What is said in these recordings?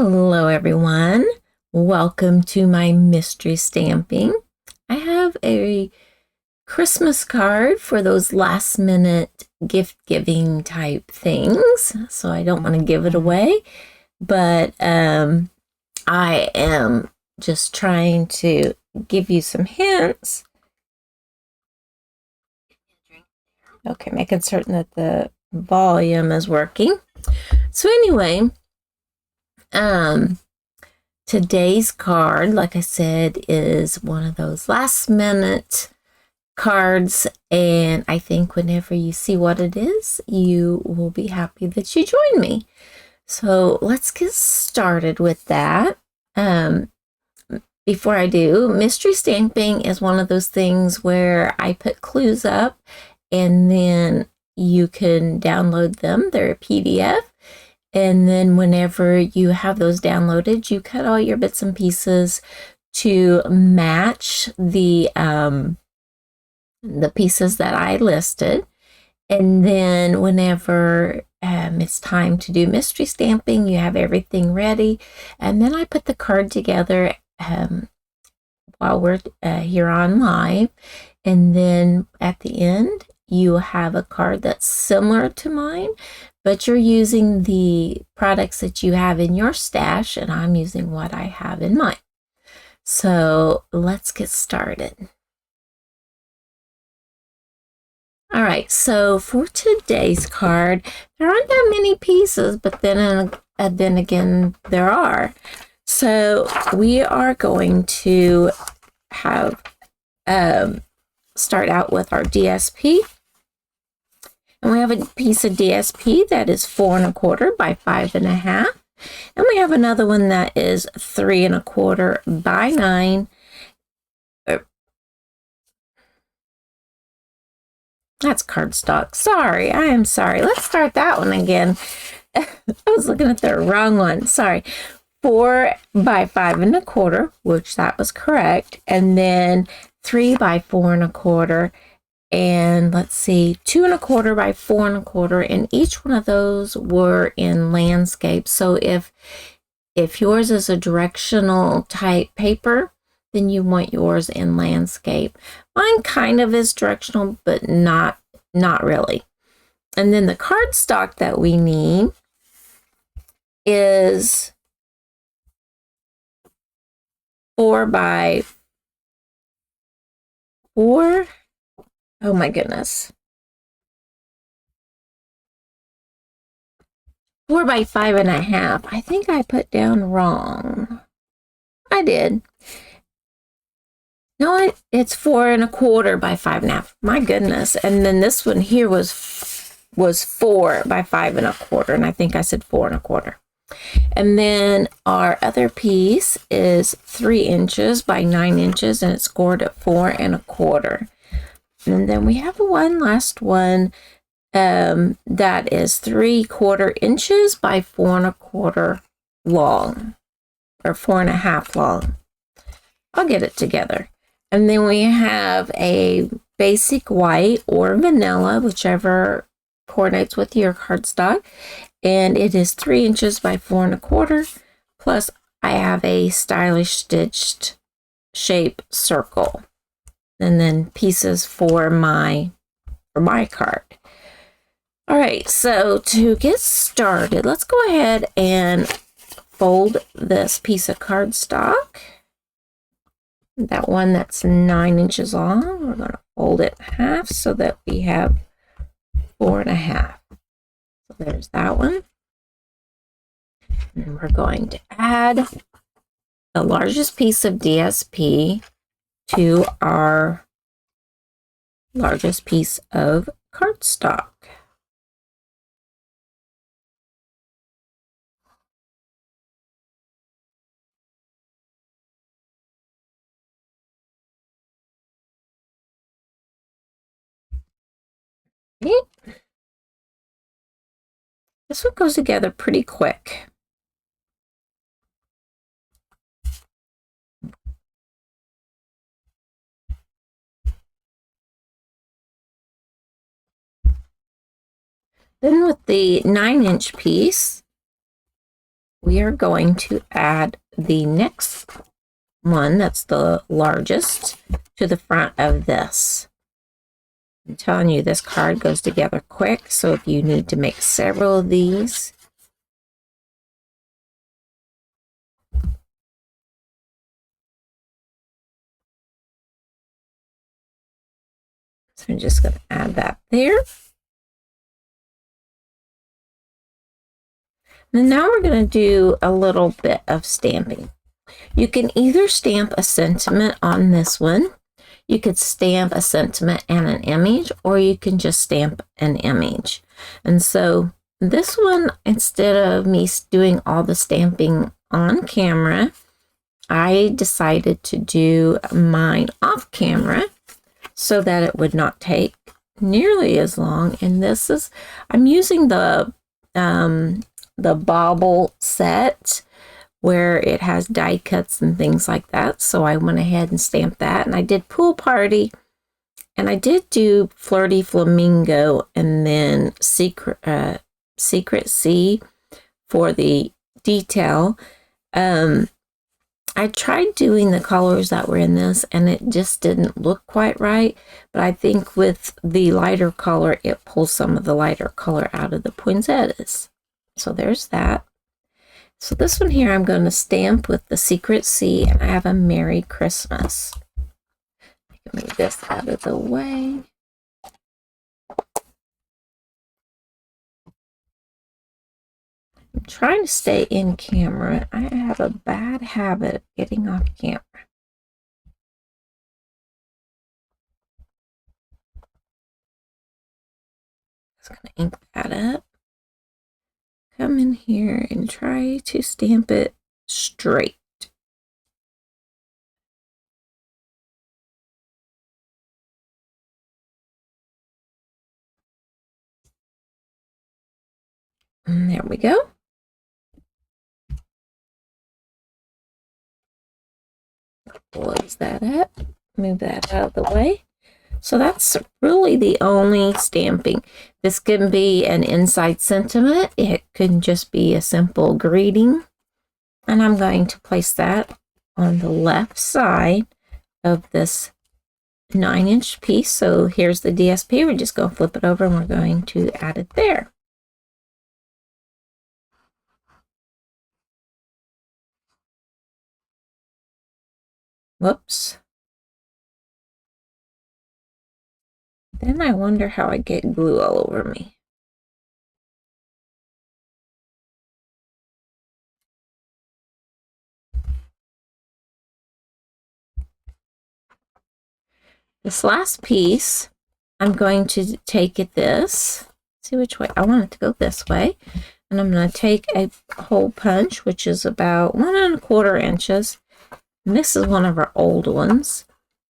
Hello everyone, welcome to my mystery stamping. I have a Christmas card for those last minute gift giving type things, so I don't want to give it away, but I am just trying to give you some hints. Okay, making certain that the volume is working. So anyway, today's card, like I said, is one of those last minute cards, and I think whenever you see what it is, you will be happy that you joined me. So let's get started with that. Before I do, mystery stamping is one of those things where I put clues up and then you can download them. They're a PDF. And then whenever you have those downloaded, you cut all your bits and pieces to match the pieces that I listed. And then whenever it's time to do mystery stamping, you have everything ready. And then I put the card together while we're here on live. And then at the end, you have a card that's similar to mine, but you're using the products that you have in your stash, and I'm using what I have in mine. So let's get started. All right, so for today's card, there aren't that many pieces, but then again, there are. So we are going to have start out with our DSP. And we have a piece of DSP that is 4 1/4 by 5 1/2. And we have another one that is 3 1/4 by 9. That's cardstock. Sorry, I am sorry. Let's start that one again. I was looking at the wrong one. Sorry. 4 by 5 1/4, which that was correct. And then 3 by 4 1/4. And let's see, 2 1/4 by 4 1/4, and each one of those were in landscape. So if yours is a directional type paper, then you want yours in landscape. Mine kind of is directional, but not really. And then the cardstock that we need is 4 by 4. Oh my goodness. 4 by 5 1/2. I think I put down wrong. I did. No, it's 4 1/4 by 5 1/2. My goodness. And then this one here was 4 by 5 1/4. And I think I said 4 1/4. And then our other piece is 3 inches by 9 inches, and it's scored at 4 1/4. And then we have one last one that is 3/4 inches by 4 1/4 long, or 4 1/2 long. I'll get it together. And then we have a basic white or vanilla, whichever coordinates with your cardstock, and it is 3 inches by 4 1/4. Plus, I have a stylish stitched shape circle. And then pieces for my card. All right, so to get started, let's go ahead and fold this piece of cardstock. That one that's 9 inches long, we're going to fold it in half so that we have 4 1/2. So there's that one. And we're going to add the largest piece of DSP to our largest piece of cardstock. Okay. This one goes together pretty quick. Then with the 9-inch piece, we are going to add the next one, that's the largest, to the front of this. I'm telling you, this card goes together quick, so if you need to make several of these, so I'm just going to add that there. And now we're going to do a little bit of stamping. You can either stamp a sentiment on this one, you could stamp a sentiment and an image, or you can just stamp an image. And so this one, instead of me doing all the stamping on camera, I decided to do mine off camera so that it would not take nearly as long. And this is, I'm using the bobble set where it has die cuts and things like that. So I went ahead and stamped that. And I did Pool Party. And I did do Flirty Flamingo and then Secret Sea for the detail. I tried doing the colors that were in this and it just didn't look quite right. But I think with the lighter color, it pulls some of the lighter color out of the poinsettias. So there's that. So this one here, I'm going to stamp with the Secret Sea, and I have a Merry Christmas. I can move this out of the way. I'm trying to stay in camera. I have a bad habit of getting off camera. Just going to ink that up. Come in here and try to stamp it straight. And there we go. Close that up. Move that out of the way. So that's really the only stamping. This can be an inside sentiment. It could just be a simple greeting. And I'm going to place that on the left side of this 9-inch piece. So here's the DSP. We're just going to flip it over and we're going to add it there. Whoops. Then I wonder how I get glue all over me. This last piece, I'm going to take it this. See which way. I want it to go this way. And I'm going to take a hole punch, which is about 1 1/4 inches. And this is one of our old ones.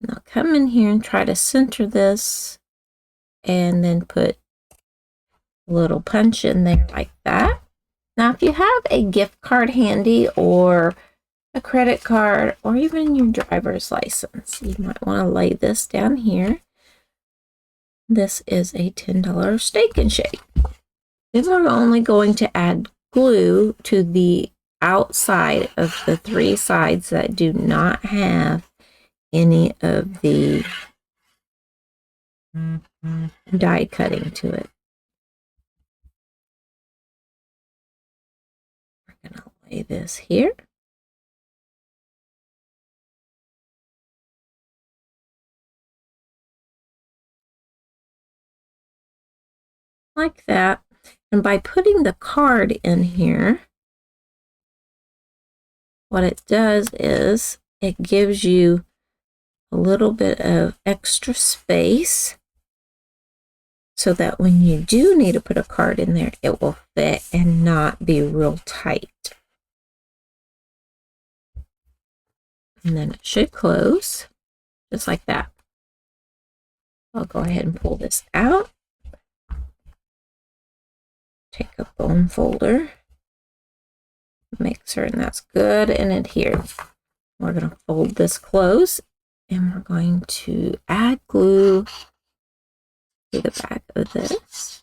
And I'll come in here and try to center this and then put a little punch in there like that. Now, if you have a gift card handy or a credit card or even your driver's license, you might want to lay this down here. This is a $10 Steak and Shake. Then we're only going to add glue to the outside of the 3 sides that do not have any of the die cutting to it. We're going to lay this here. Like that. And by putting the card in here, what it does is it gives you a little bit of extra space so that when you do need to put a card in there, it will fit and not be real tight. And then it should close just like that. I'll go ahead and pull this out. Take a bone folder, make certain that's good and adhered. We're going to fold this close and we're going to add glue to the back of this.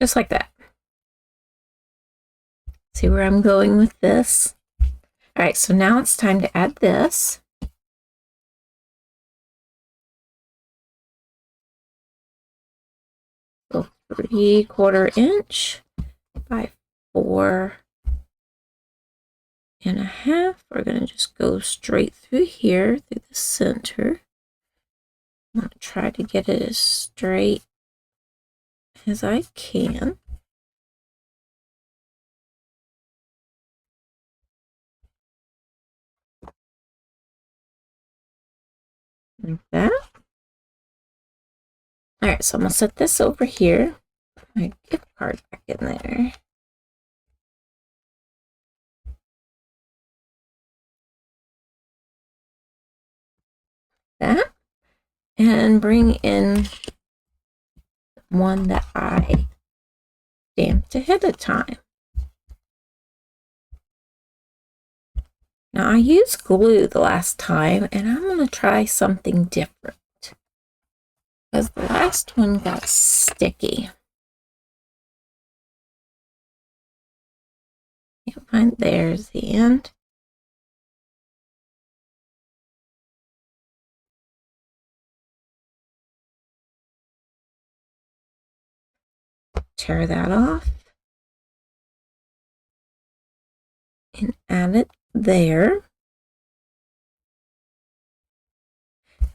just like that. See where I'm going with this? All right, so now it's time to add this. So 3/4 inch by 4.5. We're going to just go straight through here, through the center. I'm going to try to get it as straight as I can. Like that. All right, so I'm going to set this over here. Put my gift card back in there. That. And bring in one that I stamped ahead of time. Now I used glue the last time, and I'm going to try something different because the last one got sticky. Can't find, there's the end. Tear that off and add it there.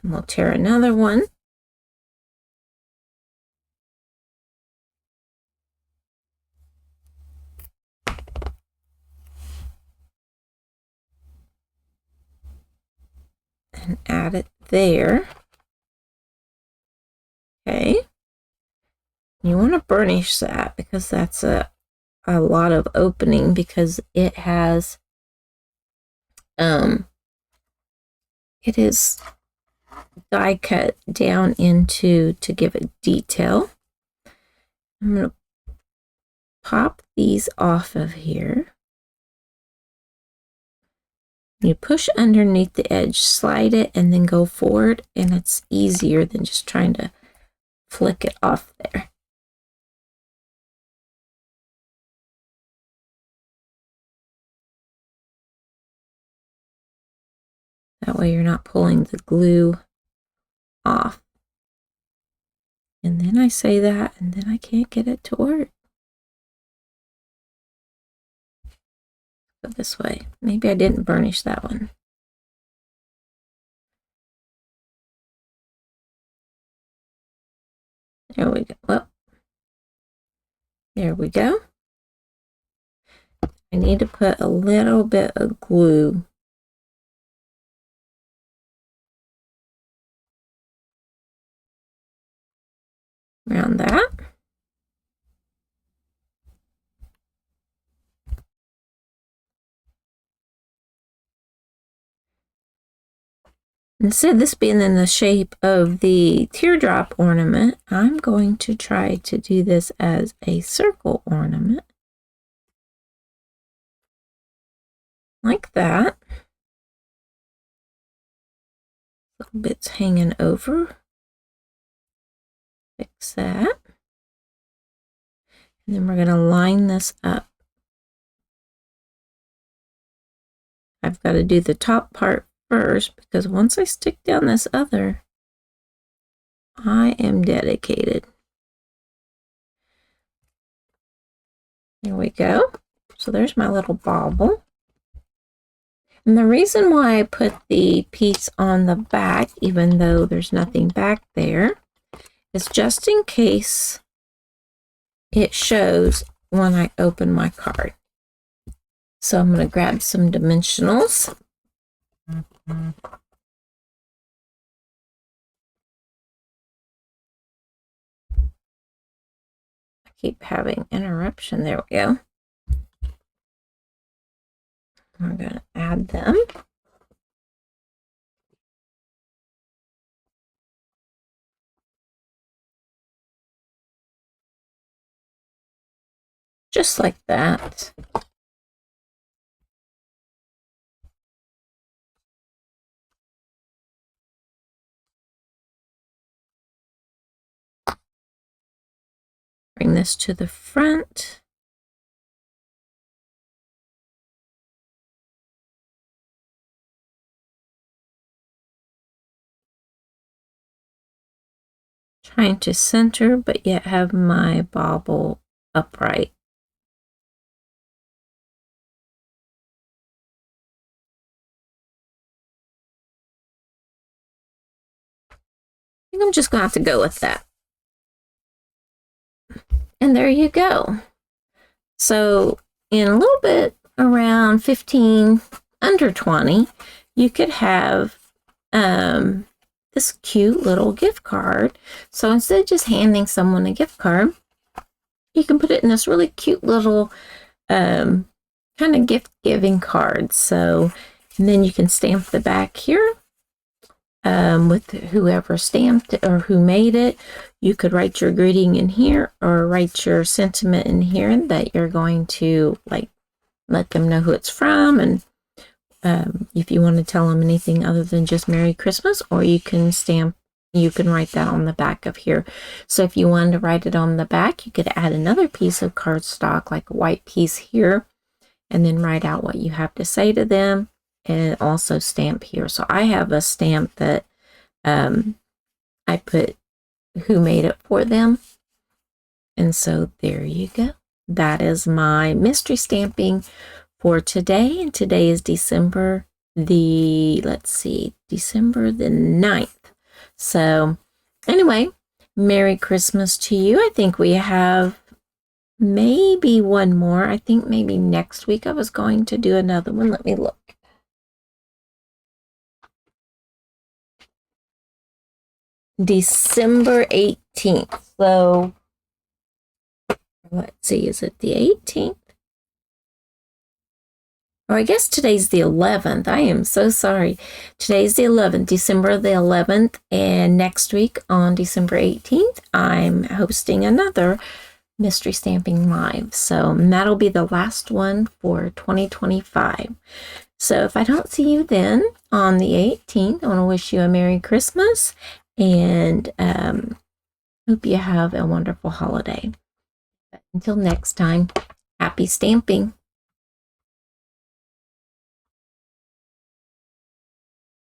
And we'll tear another one. And add it there. Okay. You want to burnish that because that's a lot of opening, because it has it is die cut down into to give it detail. I'm going to pop these off of here. You push underneath the edge, slide it, and then go forward, and it's easier than just trying to flick it off there. That way you're not pulling the glue off. And then I say that, and then I can't get it to work. Go this way. Maybe I didn't burnish that one. There we go. Well, there we go. I need to put a little bit of glue around that. Instead of this being in the shape of the teardrop ornament, I'm going to try to do this as a circle ornament. Like that. Little bits hanging over. Fix that. And then we're going to line this up. I've got to do the top part first, because once I stick down this other, I am dedicated. There we go. So there's my little bauble. And the reason why I put the piece on the back, even though there's nothing back there, is just in case it shows when I open my card. So I'm going to grab some dimensionals. I keep having interruption. There we go. We're going to add them. Just like that. Bring this to the front. Trying to center, but yet have my bauble upright. I think I'm just going to have to go with that. And there you go. So in a little bit around 15, under 20, you could have this cute little gift card. So instead of just handing someone a gift card, you can put it in this really cute little kind of gift giving card. So, and then you can stamp the back here with whoever stamped it or who made it. You could write your greeting in here or write your sentiment in here that you're going to like let them know who it's from, and if you want to tell them anything other than just Merry Christmas, or you can write that on the back of here. So if you wanted to write it on the back, you could add another piece of cardstock, like a white piece here, and then write out what you have to say to them, and also stamp here. So I have a stamp that I put who made it for them. And so there you go. That is my mystery stamping for today. And today is December the 9th. So anyway, Merry Christmas to you. I think we have maybe one more. I think maybe next week I was going to do another one. Let me look. December 18th. So let's see, is it the 18th? Or I guess today's the 11th. I am so sorry. Today's the 11th, December the 11th. And next week on December 18th, I'm hosting another Mystery Stamping Live. So that'll be the last one for 2025. So if I don't see you then on the 18th, I want to wish you a Merry Christmas and hope you have a wonderful holiday. But until next time, happy stamping.